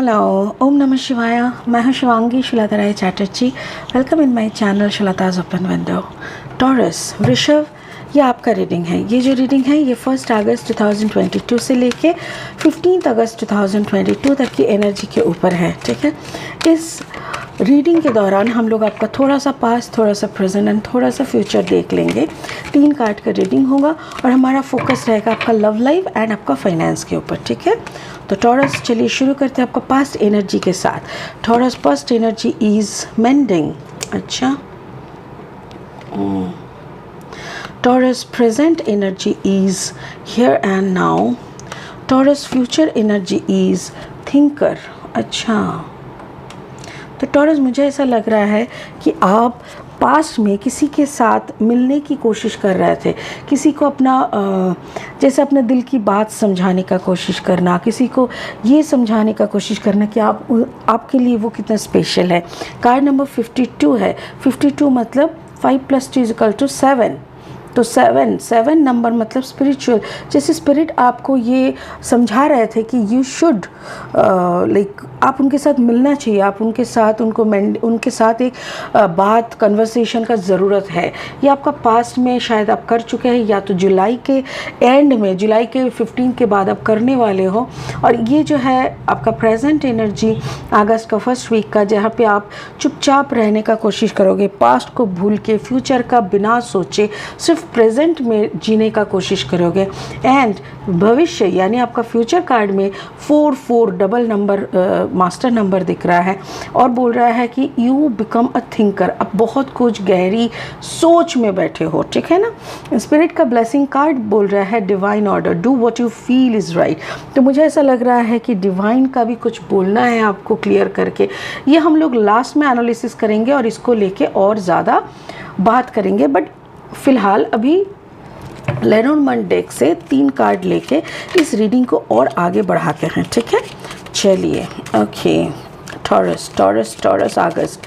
Hello, ओम नमः शिवाय। मैं हूं Shivangi Shulata Rai Chatterjee. Welcome in my channel Shulata's open window. Taurus, वृषभ, ये आपका रीडिंग है। ये जो रीडिंग है ये 1 अगस्त 2022 से लेके 15 अगस्त 2022 तक की एनर्जी के ऊपर है। ठीक है, इस रीडिंग के दौरान हम लोग आपका थोड़ा सा पास्ट, थोड़ा सा प्रेजेंट एंड थोड़ा सा फ्यूचर देख लेंगे। 3 कार्ड का रीडिंग होगा और हमारा फोकस रहेगा आपका लव लाइफ एंड आपका फाइनेंस के ऊपर। ठीक है, तो टॉरस चलिए शुरू करते हैं आपका पास्ट एनर्जी के साथ। Taurus past energy is mending. अच्छा, Taurus present energy is here and now. Taurus future energy is thinker. अच्छा, तो टॉरस मुझे ऐसा लग रहा है कि आप पास्ट में किसी के साथ मिलने की कोशिश कर रहे थे, किसी को अपना जैसे अपने दिल की बात समझाने का कोशिश करना, किसी को ये समझाने का कोशिश करना कि आपके लिए वो कितना स्पेशल है। कार्ड नंबर 52 है। 52 मतलब 5 + 2 = 7। तो 7 नंबर मतलब स्पिरिचुअल। जैसे स्पिरिट आपको ये समझा रहे थे कि यू शुड लाइक आप उनके साथ मिलना चाहिए, आप उनके साथ उनके साथ एक बात कन्वर्सेशन का ज़रूरत है। ये आपका पास्ट में शायद आप कर चुके हैं, या तो जुलाई के एंड में, जुलाई के 15 के बाद आप करने वाले हो। और ये जो है आपका प्रेजेंट एनर्जी अगस्त का 1st वीक का, जहाँ पे आप चुपचाप रहने का कोशिश करोगे, पास्ट को भूल के, फ्यूचर का बिना सोचे सिर्फ प्रेजेंट में जीने का कोशिश करोगे। एंड भविष्य यानी आपका फ्यूचर कार्ड में 4 डबल नंबर मास्टर नंबर दिख रहा है और बोल रहा है कि यू बिकम अ थिंकर। अब बहुत कुछ गहरी सोच में बैठे हो। ठीक है ना। स्पिरिट का ब्लेसिंग कार्ड बोल रहा है divine order, do what you feel is right. तो मुझे ऐसा लग रहा है कि डिवाइन का भी कुछ बोलना है आपको क्लियर करके। ये हम लोग लास्ट में एनालिसिस करेंगे और इसको लेके और ज़्यादा बात करेंगे। बट फिलहाल अभी लेनोर्मैंड डेक से 3 कार्ड लेके इस रीडिंग को और आगे बढ़ाते हैं। ठीक है, चलिए। ओके, टॉरस अगस्त।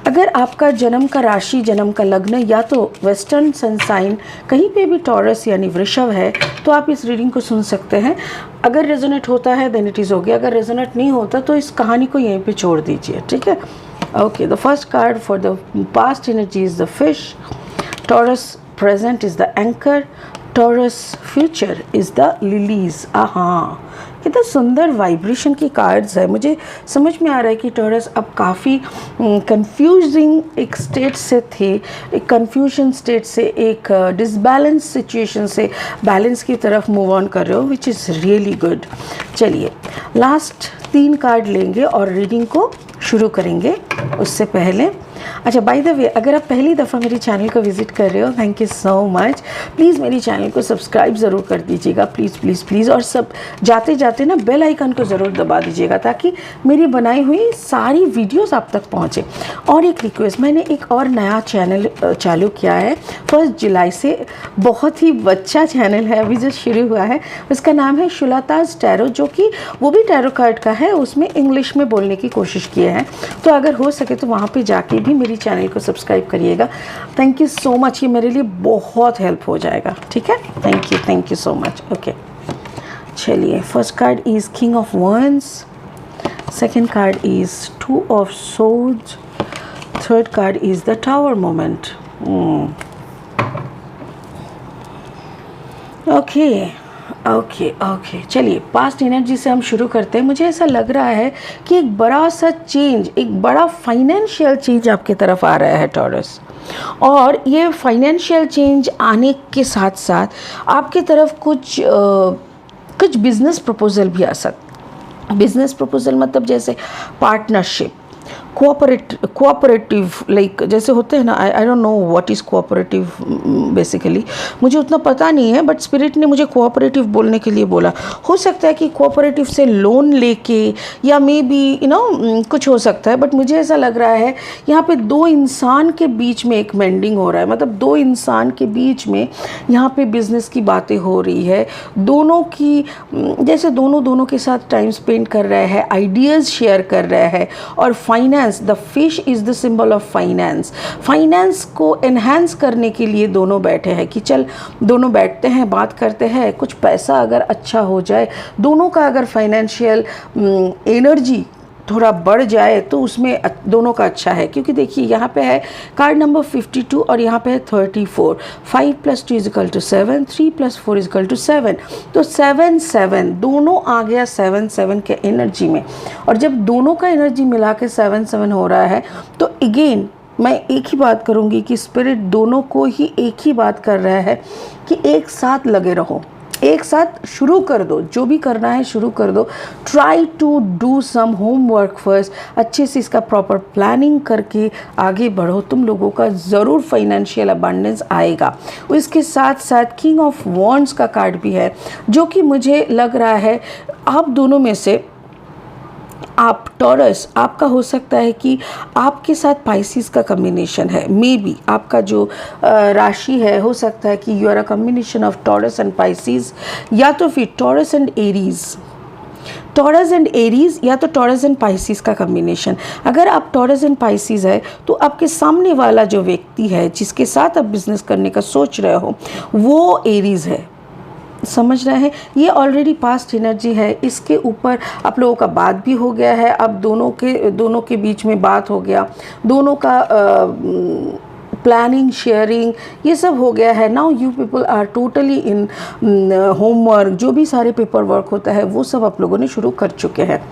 अगर आपका जन्म का राशि, जन्म का लग्न या तो वेस्टर्न सनसाइन कहीं पे भी टॉरस यानी वृषभ है तो आप इस रीडिंग को सुन सकते हैं। अगर रेजोनेट होता है देन इट इज़ हो गया, अगर रेजोनेट नहीं होता तो इस कहानी को यहीं पे छोड़ दीजिए। ठीक है, okay. The first card for the past energy is the fish. Taurus present is the anchor. Taurus future is the lilies. कितना सुंदर वाइब्रेशन की कार्ड्स है। मुझे समझ में आ रहा है कि टॉरस अब काफ़ी कंफ्यूजिंग एक स्टेट से थे, एक कंफ्यूजन स्टेट से, एक डिसबैलेंस सिचुएशन से बैलेंस की तरफ मूव ऑन कर रहे हो, विच इज़ रियली गुड। चलिए लास्ट 3 कार्ड लेंगे और रीडिंग को शुरू करेंगे। उससे पहले अच्छा, बाय द वे, अगर आप पहली दफ़ा मेरे चैनल को विज़िट कर रहे हो, thank you so much. Please मेरी चैनल को सब्सक्राइब ज़रूर कर दीजिएगा, प्लीज़ प्लीज़ प्लीज़। और सब जाते जाते ना बेल आइकन को ज़रूर दबा दीजिएगा ताकि मेरी बनाई हुई सारी वीडियोस आप तक पहुँचे। और एक रिक्वेस्ट, मैंने एक और नया चैनल चालू किया है 1 जुलाई से। बहुत ही बच्चा चैनल है, अभी जो शुरू हुआ है। उसका नाम है शुलताज टैरो, जो कि वो भी टैरो कार्ड का है। उसमें इंग्लिश में बोलने की कोशिश किए हैं, तो अगर हो सके तो वहाँ पे जाके भी मेरी चैनल को सब्सक्राइब करिएगा। थैंक यू सो मच, ये मेरे लिए बहुत हेल्प हो जाएगा। ठीक है, thank you so much. Okay, चलिए। First card is king of wands, second card is 2 of swords, third card is the tower moment. Okay, चलिए पास्ट एनर्जी से हम शुरू करते हैं। मुझे ऐसा लग रहा है कि एक बड़ा सा चेंज, एक बड़ा फाइनेंशियल चेंज आपकी तरफ आ रहा है टॉरस। और ये फाइनेंशियल चेंज आने के साथ साथ आपकी तरफ कुछ बिजनेस प्रपोजल भी आ सकता। बिजनेस प्रपोजल मतलब जैसे पार्टनरशिप, कोऑपरेटिव, लाइक जैसे होते हैं ना। I don't know what is cooperative basically, मुझे उतना पता नहीं है, बट स्पिरिट ने मुझे कोऑपरेटिव बोलने के लिए बोला। हो सकता है कि कोऑपरेटिव से लोन लेके या मे बी कुछ हो सकता है। बट मुझे ऐसा लग रहा है यहाँ पे 2 इंसान के बीच में एक मेंडिंग हो रहा है। मतलब 2 इंसान के बीच में यहाँ पे बिजनेस की बातें हो रही है। दोनों की जैसे दोनों के साथ टाइम स्पेंड कर रहे हैं, आइडियाज़ शेयर कर रहे हैं। और finance, the fish is the symbol of finance को एनहांस करने के लिए दोनों बैठे हैं कि चल दोनों बैठते हैं, बात करते हैं, कुछ पैसा अगर अच्छा हो जाए, दोनों का अगर फाइनेंशियल एनर्जी थोड़ा बढ़ जाए तो उसमें दोनों का अच्छा है, क्योंकि देखिए यहाँ पे है कार्ड नंबर 52 और यहाँ पे है 34। 5 + 2 = 7, 3 + 4 = 7, तो 7 7 दोनों आ गया 7 7 के एनर्जी में। और जब दोनों का एनर्जी मिला के 7 7 हो रहा है तो अगेन मैं एक ही बात करूँगी कि स्पिरिट दोनों को ही एक ही बात कर रहा है कि एक साथ लगे रहो, एक साथ शुरू कर दो, जो भी करना है शुरू कर दो। Try to do some homework first, अच्छे से इसका प्रॉपर प्लानिंग करके आगे बढ़ो, तुम लोगों का ज़रूर फाइनेंशियल अबंडेंस आएगा। इसके साथ साथ किंग ऑफ वॉन्ड्स का कार्ड भी है, जो कि मुझे लग रहा है आप दोनों में से आप टॉरस, आपका हो सकता है कि आपके साथ पाइसिस का कम्बिनेशन है, मे बी आपका जो राशि है हो सकता है कि you are a combination of Taurus and Pisces, या तो फिर Taurus and Aries, Taurus and Aries, या तो टॉरस एंड पाइसिस का कम्बिनेशन। अगर आप टॉरस एंड पाइसिस है तो आपके सामने वाला जो व्यक्ति है जिसके साथ आप बिजनेस करने का सोच रहे हो वो एरीज है, समझ रहे हैं। ये ऑलरेडी पास्ट एनर्जी है, इसके ऊपर आप लोगों का बात भी हो गया है, अब दोनों के बीच में बात हो गया, दोनों का प्लानिंग शेयरिंग ये सब हो गया है। Now you people are totally in homework, जो भी सारे पेपर वर्क होता है वो सब आप लोगों ने शुरू कर चुके हैं।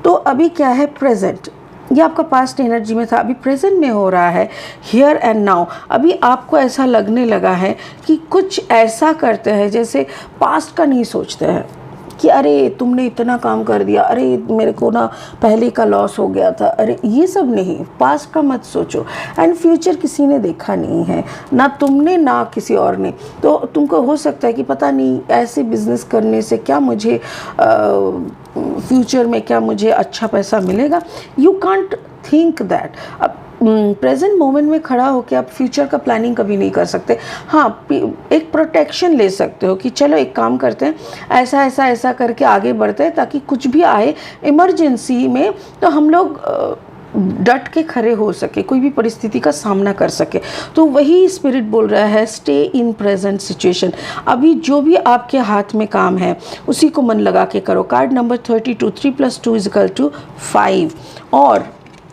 तो अभी क्या है प्रेजेंट, ये आपका पास्ट एनर्जी में था, अभी प्रेजेंट में हो रहा है हियर एंड नाउ। अभी आपको ऐसा लगने लगा है कि कुछ ऐसा करते हैं जैसे पास्ट का नहीं सोचते हैं कि अरे तुमने इतना काम कर दिया, अरे मेरे को ना पहले का लॉस हो गया था, अरे ये सब नहीं, पास्ट का मत सोचो। एंड फ्यूचर किसी ने देखा नहीं है, ना तुमने ना किसी और ने, तो तुमको हो सकता है कि पता नहीं ऐसे बिजनेस करने से क्या मुझे फ्यूचर में क्या मुझे अच्छा पैसा मिलेगा। You can't think that. अब प्रेजेंट मोमेंट में खड़ा होकर आप फ्यूचर का प्लानिंग कभी नहीं कर सकते। हाँ, एक प्रोटेक्शन ले सकते हो कि चलो एक काम करते हैं, ऐसा ऐसा ऐसा करके आगे बढ़ते हैं ताकि कुछ भी आए इमरजेंसी में तो हम लोग डट के खड़े हो सके, कोई भी परिस्थिति का सामना कर सके। तो वही स्पिरिट बोल रहा है स्टे इन प्रेजेंट सिचुएशन। अभी जो भी आपके हाथ में काम है उसी को मन लगा के करो। कार्ड नंबर 32, 3 + 2 = 5, और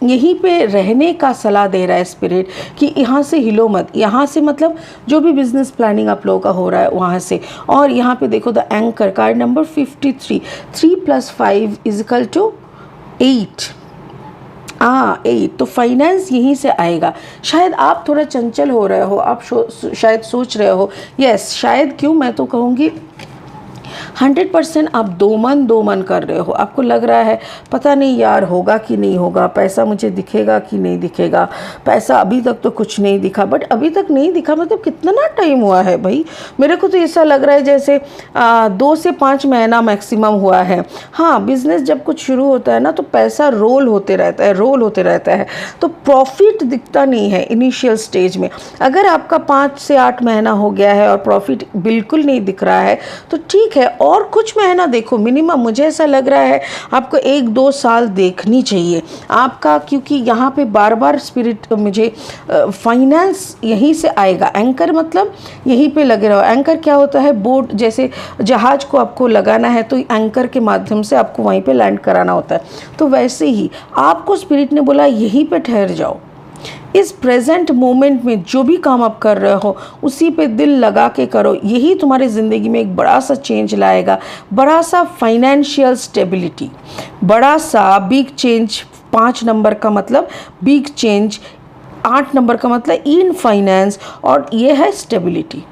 यहीं पे रहने का सलाह दे रहा है स्पिरिट कि यहाँ से हिलो मत। यहाँ से मतलब जो भी बिजनेस प्लानिंग आप लोगों का हो रहा है वहाँ से। और यहाँ पे देखो द एंकर, कार्ड नंबर 53, 3 + 5 = 8। 8, तो फाइनेंस यहीं से आएगा। शायद आप थोड़ा चंचल हो रहे हो, आप शायद सोच रहे हो, यस शायद, क्यों मैं तो कहूँगी 100% आप दो मन कर रहे हो। आपको लग रहा है पता नहीं यार होगा कि नहीं होगा, पैसा मुझे दिखेगा कि नहीं दिखेगा, पैसा अभी तक तो कुछ नहीं दिखा। बट अभी तक नहीं दिखा मतलब कितना टाइम हुआ है भाई? मेरे को तो ऐसा लग रहा है जैसे 2 से 5 महीना मैक्सिमम हुआ है। हाँ, बिजनेस जब कुछ शुरू होता है ना तो पैसा रोल होते रहता है, तो प्रॉफिट दिखता नहीं है इनिशियल स्टेज में। अगर आपका 5 से 8 महीना हो गया है और प्रॉफिट बिल्कुल नहीं दिख रहा है तो ठीक है, और कुछ महीना देखो मिनिमम। मुझे ऐसा लग रहा है आपको 1-2 साल देखनी चाहिए आपका, क्योंकि यहाँ पे बार बार स्पिरिट मुझे फाइनेंस यहीं से आएगा। एंकर मतलब यहीं पे लगे रहो। एंकर क्या होता है? बोट, जैसे जहाज को आपको लगाना है तो एंकर के माध्यम से आपको वहीं पे लैंड कराना होता है, तो वैसे ही आपको स्पिरिट ने बोला यहीं पे ठहर जाओ। इस प्रेजेंट मोमेंट में जो भी काम आप कर रहे हो उसी पे दिल लगा के करो, यही तुम्हारी ज़िंदगी में एक बड़ा सा चेंज लाएगा, बड़ा सा फाइनेंशियल स्टेबिलिटी, बड़ा सा बिग चेंज। 5 नंबर का मतलब बिग चेंज, 8 नंबर का मतलब इन फाइनेंस, और ये है स्टेबिलिटी।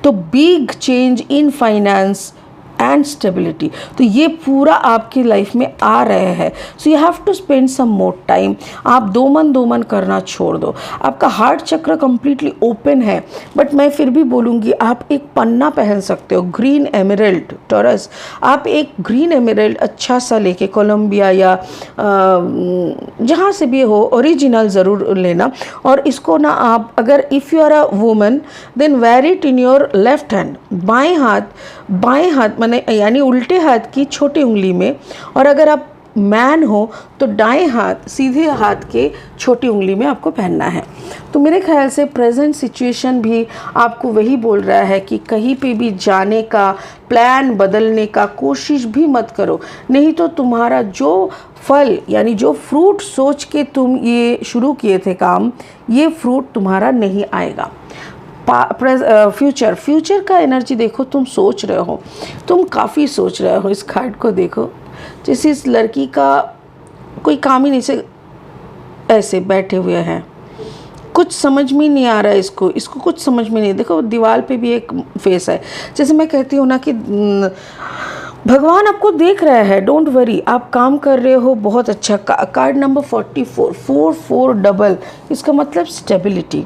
तो big change in finance and stability, तो ये पूरा आपकी लाइफ में आ रहे हैं। So you have to spend some more time. आप दो मन करना छोड़ दो। आपका हार्ट चक्र कंप्लीटली ओपन है, बट मैं फिर भी बोलूँगी आप एक पन्ना पहन सकते हो, ग्रीन एमराल्ड। टॉरस, आप एक ग्रीन एमराल्ड अच्छा सा लेके, कोलंबिया या जहाँ से भी हो, ओरिजिनल ज़रूर लेना। और इसको ना आप, अगर if you are a woman then wear it in your left hand, बाएं हाथ माने यानी उल्टे हाथ की छोटी उंगली में। और अगर आप मैन हो तो दाएं हाथ सीधे हाथ के छोटी उंगली में आपको पहनना है। तो मेरे ख्याल से प्रेजेंट सिचुएशन भी आपको वही बोल रहा है कि कहीं पे भी जाने का प्लान बदलने का कोशिश भी मत करो, नहीं तो तुम्हारा जो फल यानी जो फ्रूट सोच के तुम ये शुरू किए थे काम, ये फ्रूट तुम्हारा नहीं आएगा। फ्यूचर का एनर्जी देखो, तुम सोच रहे हो, तुम काफ़ी सोच रहे हो। इस कार्ड को देखो, जैसे इस लड़की का कोई काम ही नहीं से ऐसे बैठे हुए हैं, कुछ समझ में नहीं आ रहा है इसको कुछ समझ में नहीं। देखो दीवार पे भी एक फेस है, जैसे मैं कहती हूँ ना कि भगवान आपको देख रहा है, डोंट वरी, आप काम कर रहे हो बहुत अच्छा। कार्ड नंबर 44 44 डबल, इसका मतलब स्टेबिलिटी।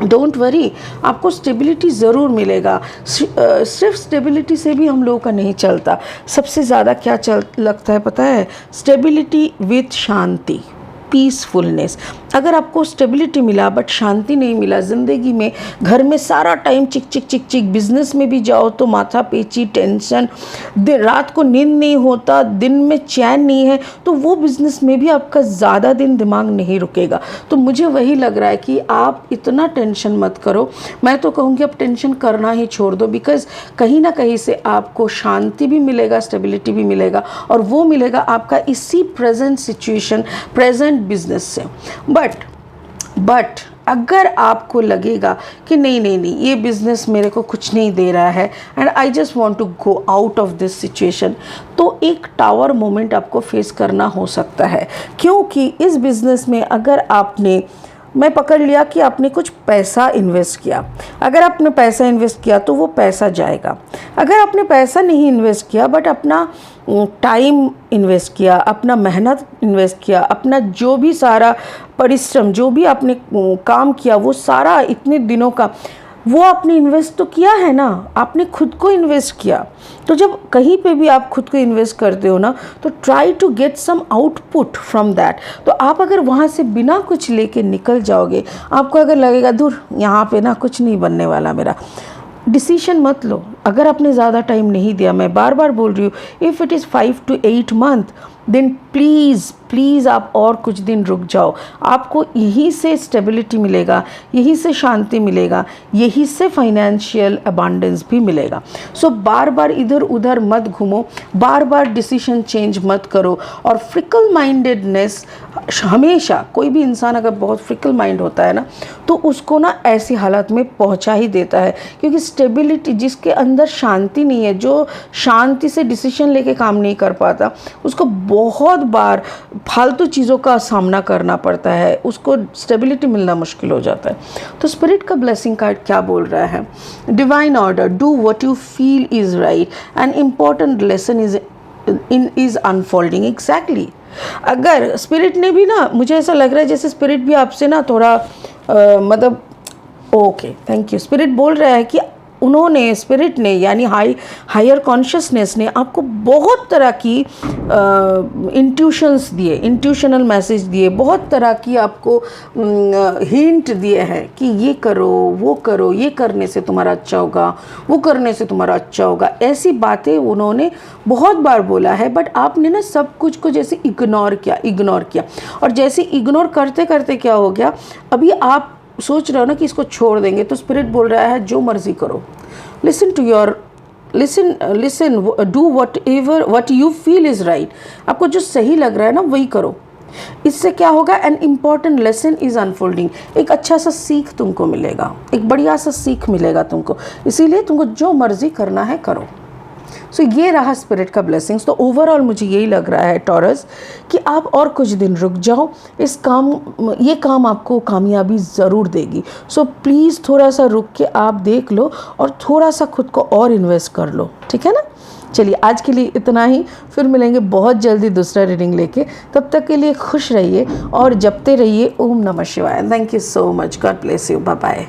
डोंट वरी, आपको स्टेबिलिटी ज़रूर मिलेगा। सिर्फ स्टेबिलिटी से भी हम लोगों का नहीं चलता, सबसे ज़्यादा क्या लगता है पता है? Stability with Shanti, peacefulness. अगर आपको स्टेबिलिटी मिला बट शांति नहीं मिला ज़िंदगी में, घर में सारा टाइम चिक चिक चिक चिक, बिजनेस में भी जाओ तो माथा पेची, टेंशन, रात को नींद नहीं होता, दिन में चैन नहीं है, तो वो बिजनेस में भी आपका ज़्यादा दिन दिमाग नहीं रुकेगा। तो मुझे वही लग रहा है कि आप इतना टेंशन मत करो। मैं तो कहूँगी आप टेंशन करना ही छोड़ दो, बिकॉज़ कहीं ना कहीं से आपको शांति भी मिलेगा, स्टेबिलिटी भी मिलेगा, और वो मिलेगा आपका इसी प्रेजेंट सिचुएशन, प्रेजेंट बिजनेस से। बट अगर आपको लगेगा कि नहीं ये बिज़नेस मेरे को कुछ नहीं दे रहा है and I just want to go out of this situation, तो एक टावर मोमेंट आपको फेस करना हो सकता है। क्योंकि इस बिज़नेस में अगर आपने, मैं पकड़ लिया कि आपने कुछ पैसा इन्वेस्ट किया, अगर आपने पैसा इन्वेस्ट किया तो वो पैसा जाएगा। अगर आपने पैसा नहीं इन्वेस्ट किया बट अपना टाइम इन्वेस्ट किया, अपना मेहनत इन्वेस्ट किया, अपना जो भी सारा परिश्रम, जो भी आपने काम किया, वो सारा इतने दिनों का वो आपने इन्वेस्ट तो किया है ना, आपने खुद को इन्वेस्ट किया। तो जब कहीं पे भी आप खुद को इन्वेस्ट करते हो ना, तो try to get some output from that. तो आप अगर वहाँ से बिना कुछ लेके निकल जाओगे, आपको अगर लगेगा दूर यहाँ पे ना कुछ नहीं बनने वाला मेरा, डिसीजन मत लो। अगर आपने ज़्यादा टाइम नहीं दिया, मैं बार बार बोल रही हूँ, if it is 5 to 8 month, then please आप और कुछ दिन रुक जाओ। आपको यहीं से स्टेबिलिटी मिलेगा, यहीं से शांति मिलेगा, यहीं से फाइनेंशियल अबांडेंस भी मिलेगा। सो बार बार इधर उधर मत घूमो, बार बार डिसीजन चेंज मत करो। और फ्रिकल माइंडेडनेस हमेशा, कोई भी इंसान अगर बहुत फ्रिकल माइंड होता है ना, तो उसको ना ऐसी हालत में पहुंचा ही देता है। क्योंकि स्टेबिलिटी, जिसके अंदर शांति नहीं है, जो शांति से डिसीजन लेके काम नहीं कर पाता, उसको बहुत बार फालतू चीज़ों का सामना करना पड़ता है, उसको स्टेबिलिटी मिलना मुश्किल हो जाता है। तो स्पिरिट का ब्लेसिंग कार्ड क्या बोल रहा है? Divine order, do what you feel is right, an important lesson is unfolding. Exactly, अगर स्पिरिट ने भी ना, मुझे ऐसा लग रहा है जैसे स्पिरिट भी आपसे ना थोड़ा मतलब ओके, थैंक यू। स्पिरिट बोल रहा है कि उन्होंने, स्पिरिट ने यानी हायर कॉन्शियसनेस ने आपको बहुत तरह की इंट्यूशंस दिए, इंट्यूशनल मैसेज दिए, बहुत तरह की आपको हिंट दिए हैं कि ये करो, वो करो, ये करने से तुम्हारा अच्छा होगा, वो करने से तुम्हारा अच्छा होगा। ऐसी बातें उन्होंने बहुत बार बोला है, बट आपने ना सब कुछ को जैसे इग्नोर किया। और जैसे इग्नोर करते करते क्या हो गया, अभी आप सोच रहे हो ना कि इसको छोड़ देंगे, तो स्पिरिट बोल रहा है जो मर्जी करो, listen, do what you feel is right. आपको जो सही लग रहा है ना वही करो। इससे क्या होगा? An important lesson is unfolding. एक अच्छा सा सीख तुमको मिलेगा, एक बढ़िया सा सीख मिलेगा तुमको, इसीलिए तुमको जो मर्जी करना है करो। सो ये रहा स्पिरिट का ब्लेसिंग्स। तो ओवरऑल मुझे यही लग रहा है टॉरस कि आप और कुछ दिन रुक जाओ, ये काम आपको कामयाबी ज़रूर देगी। सो प्लीज़ थोड़ा सा रुक के आप देख लो और थोड़ा सा खुद को और इन्वेस्ट कर लो, ठीक है ना? चलिए आज के लिए इतना ही, फिर मिलेंगे बहुत जल्दी दूसरा रीडिंग लेके। तब तक के लिए खुश रहिए और जपते रहिए ओम नमः शिवाय। Thank you so much, god bless you, bye bye.